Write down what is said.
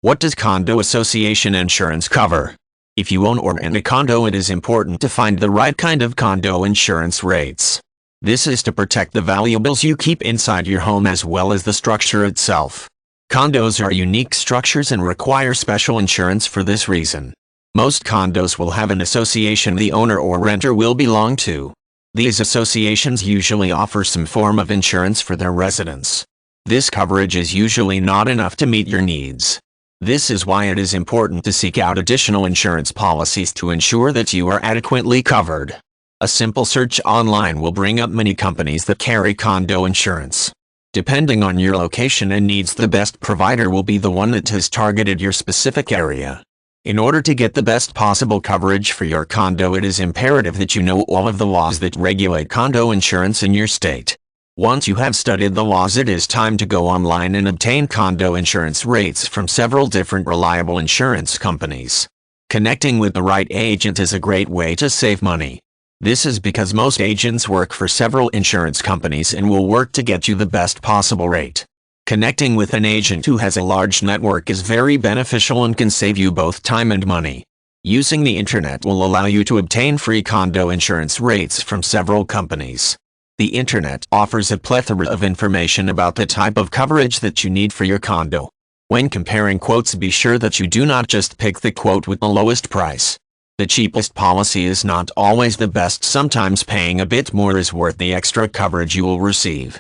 What does condo association insurance cover? If you own or rent a condo, it is important to find the right kind of condo insurance rates. This is to protect the valuables you keep inside your home as well as the structure itself. Condos are unique structures and require special insurance for this reason. Most condos will have an association the owner or renter will belong to. These associations usually offer some form of insurance for their residents. This coverage is usually not enough to meet your needs. This is why it is important to seek out additional insurance policies to ensure that you are adequately covered. A simple search online will bring up many companies that carry condo insurance. Depending on your location and needs, the best provider will be the one that has targeted your specific area. In order to get the best possible coverage for your condo, it is imperative that you know all of the laws that regulate condo insurance in your state. Once you have studied the laws, it is time to go online and obtain condo insurance rates from several different reliable insurance companies. Connecting with the right agent is a great way to save money. This is because most agents work for several insurance companies and will work to get you the best possible rate. Connecting with an agent who has a large network is very beneficial and can save you both time and money. Using the internet will allow you to obtain free condo insurance rates from several companies. The internet offers a plethora of information about the type of coverage that you need for your condo. When comparing quotes, be sure that you do not just pick the quote with the lowest price. The cheapest policy is not always the best. Sometimes paying a bit more is worth the extra coverage you will receive.